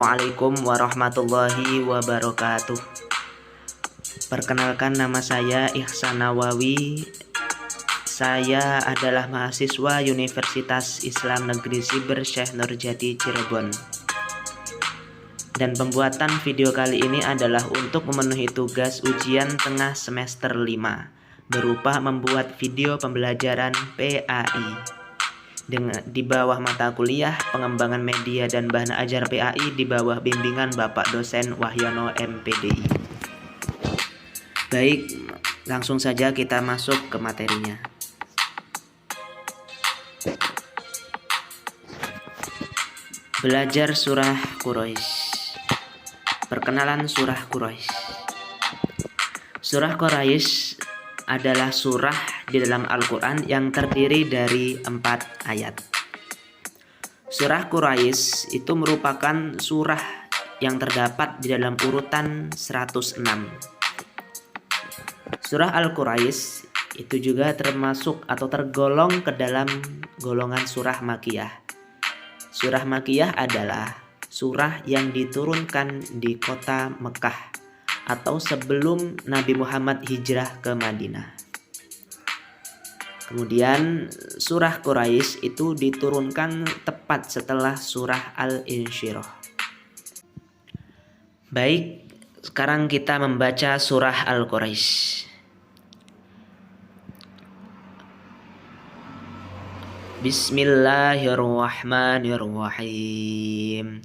Assalamualaikum warahmatullahi wabarakatuh. Perkenalkan, nama saya Ihsan Nawawi. Saya adalah mahasiswa Universitas Islam Negeri Siber Syekh Nurjati Cirebon. Dan pembuatan video kali ini adalah untuk memenuhi tugas ujian tengah semester 5 berupa membuat video pembelajaran PAI. Di bawah mata kuliah pengembangan media dan bahan ajar PAI di bawah bimbingan Bapak Dosen Wahyono MPDI. Baik, langsung saja kita masuk ke materinya. Belajar surah Quraisy. Perkenalan surah Quraisy. Surah Quraisy adalah surah di dalam Al-Quran yang terdiri dari 4 ayat. Surah Quraisy itu merupakan surah yang terdapat di dalam urutan 106. Surah Al-Quraisy itu juga termasuk atau tergolong ke dalam golongan surah Makkiyah. Surah Makkiyah adalah surah yang diturunkan di kota Mekah atau sebelum Nabi Muhammad hijrah ke Madinah. Kemudian surah Quraisy itu diturunkan tepat setelah surah Al-Insyirah. Baik, sekarang kita membaca surah Al-Quraisy. Bismillahirrahmanirrahim.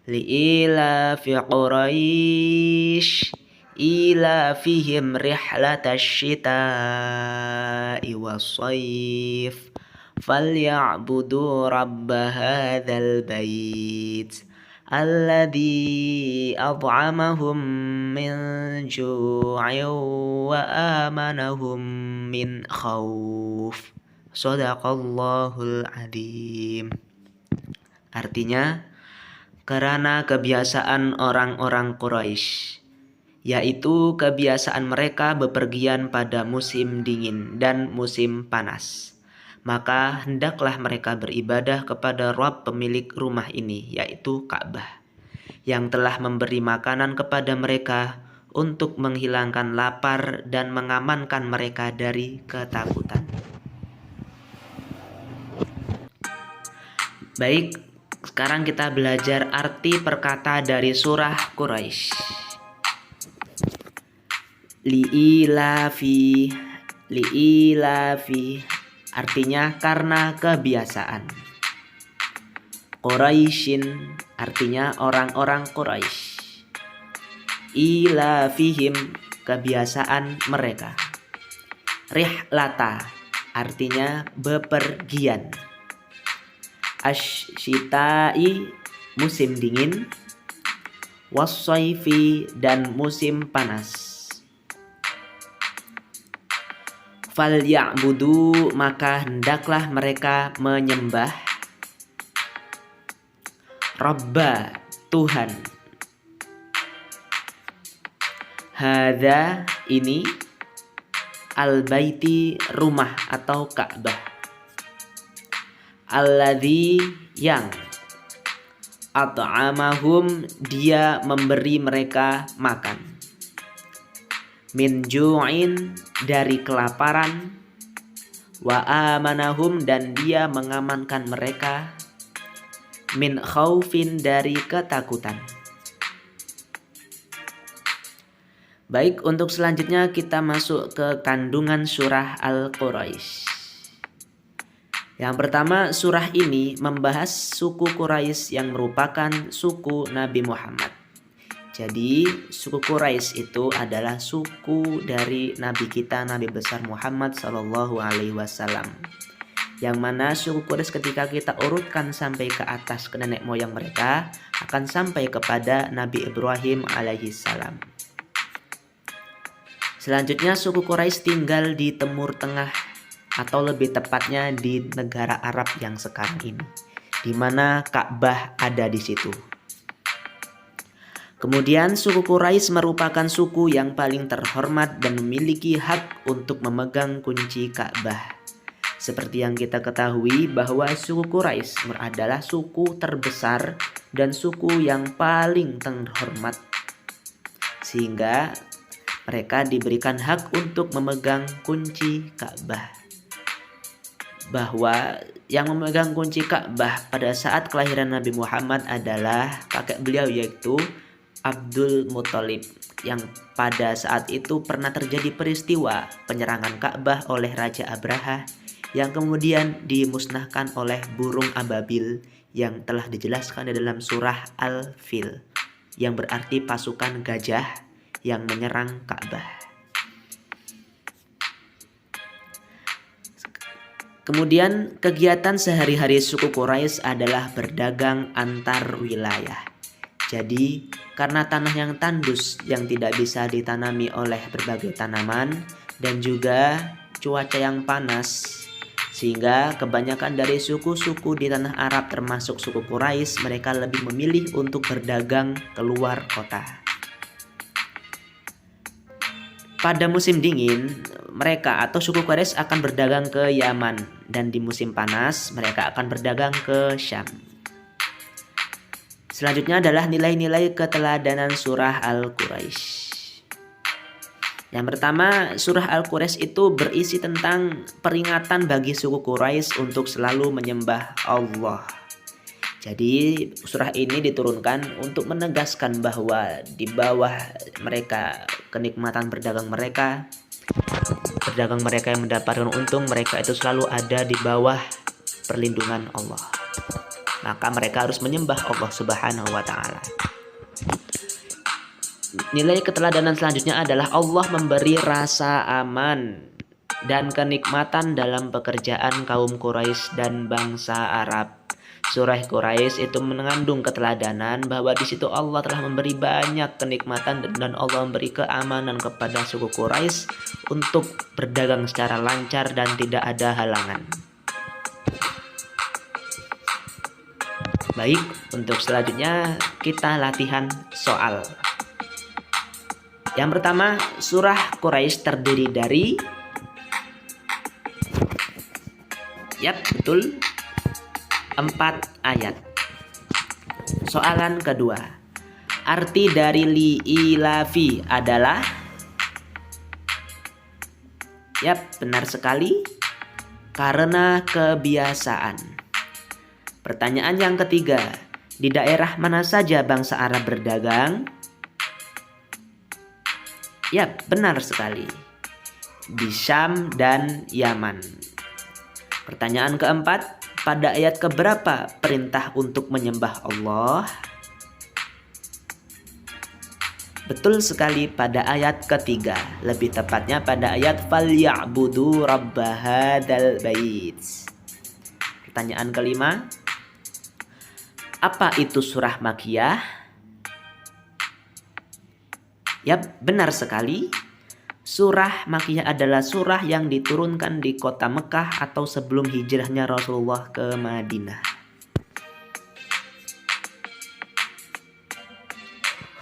Li'ilafi Quraisy ilafihim rihlatash syita'i was-sayf falya'budu rabb hadzal bait alladzi at'amahum min ju'in wa amanahum min khauf. Shadaqallahul adzim. Artinya, karena kebiasaan orang-orang Quraisy, yaitu kebiasaan mereka bepergian pada musim dingin dan musim panas, maka hendaklah mereka beribadah kepada Rabb pemilik rumah ini, yaitu Ka'bah, yang telah memberi makanan kepada mereka untuk menghilangkan lapar dan mengamankan mereka dari ketakutan. Baik, sekarang kita belajar arti perkata dari surah Quraisy. Li'ilafi artinya karena kebiasaan. Quraisyin artinya orang-orang Quraisy. Ilafihim kebiasaan mereka. Rihlata artinya bepergian. Asy-syita'i musim dingin. Was-sayfi dan musim panas. Falya'budu maka hendaklah mereka menyembah Rabba Tuhan. Hadza ini al-baiti rumah atau Ka'bah. Alladzi yang at'amahum dia memberi mereka makan. Min ju'in dari kelaparan, wa amanahum dan dia mengamankan mereka, min khaufin dari ketakutan. Baik, untuk selanjutnya kita masuk ke kandungan surah Al-Quraisy. Yang pertama, surah ini membahas suku Quraisy yang merupakan suku Nabi Muhammad. Jadi suku Quraisy itu adalah suku dari Nabi kita, Nabi besar Muhammad SAW. Yang mana suku Quraisy ketika kita urutkan sampai ke atas ke nenek moyang mereka akan sampai kepada Nabi Ibrahim alaihissalam. Selanjutnya suku Quraisy tinggal di Timur Tengah atau lebih tepatnya di negara Arab yang sekarang ini, di mana Ka'bah ada di situ. Kemudian suku Quraisy merupakan suku yang paling terhormat dan memiliki hak untuk memegang kunci Ka'bah. Seperti yang kita ketahui bahwa suku Quraisy adalah suku terbesar dan suku yang paling terhormat, sehingga mereka diberikan hak untuk memegang kunci Ka'bah. Bahwa yang memegang kunci Ka'bah pada saat kelahiran Nabi Muhammad adalah kakek beliau, yaitu Abdul Muthalib, yang pada saat itu pernah terjadi peristiwa penyerangan Ka'bah oleh Raja Abraha yang kemudian dimusnahkan oleh burung ababil yang telah dijelaskan di dalam surah Al-Fil, yang berarti pasukan gajah yang menyerang Ka'bah. Kemudian kegiatan sehari-hari suku Quraisy adalah berdagang antar wilayah. Jadi karena tanah yang tandus yang tidak bisa ditanami oleh berbagai tanaman dan juga cuaca yang panas, sehingga kebanyakan dari suku-suku di tanah Arab termasuk suku Quraisy mereka lebih memilih untuk berdagang keluar kota. Pada musim dingin, mereka atau suku Quraisy akan berdagang ke Yaman, dan di musim panas mereka akan berdagang ke Syam. Selanjutnya adalah nilai-nilai keteladanan surah Al-Quraisy. Yang pertama, surah Al-Quraisy itu berisi tentang peringatan bagi suku Quraisy untuk selalu menyembah Allah. Jadi surah ini diturunkan untuk menegaskan bahwa di bawah mereka kenikmatan berdagang mereka yang mendapatkan untung, mereka itu selalu ada di bawah perlindungan Allah. Maka mereka harus menyembah Allah Subhanahu wa Ta'ala. Nilai keteladanan selanjutnya adalah Allah memberi rasa aman dan kenikmatan dalam pekerjaan kaum Quraisy dan bangsa Arab. Surah Quraisy itu mengandung keteladanan bahwa di situ Allah telah memberi banyak kenikmatan dan Allah memberi keamanan kepada suku Quraisy untuk berdagang secara lancar dan tidak ada halangan. Baik, untuk selanjutnya kita latihan soal. Yang pertama, surah Quraisy terdiri dari, betul, 4 ayat. Soalan kedua, arti dari li'ilafi adalah? Benar sekali, karena kebiasaan. Pertanyaan yang ketiga, di daerah mana saja bangsa Arab berdagang? Benar sekali, di Syam dan Yaman. Pertanyaan keempat, pada ayat keberapa perintah untuk menyembah Allah? Betul sekali, pada ayat ketiga, lebih tepatnya pada ayat falya'budu rabba hadzal bait. Pertanyaan kelima, apa itu surah Makkiyah? Benar sekali. Surah Makkiyah adalah surah yang diturunkan di kota Mekah atau sebelum hijrahnya Rasulullah ke Madinah.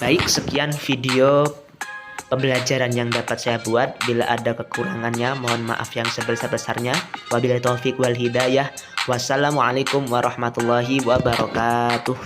Baik, sekian video pembelajaran yang dapat saya buat. Bila ada kekurangannya, mohon maaf yang sebesar-besarnya. Wabillahi taufik wal hidayah. Wassalamualaikum warahmatullahi wabarakatuh.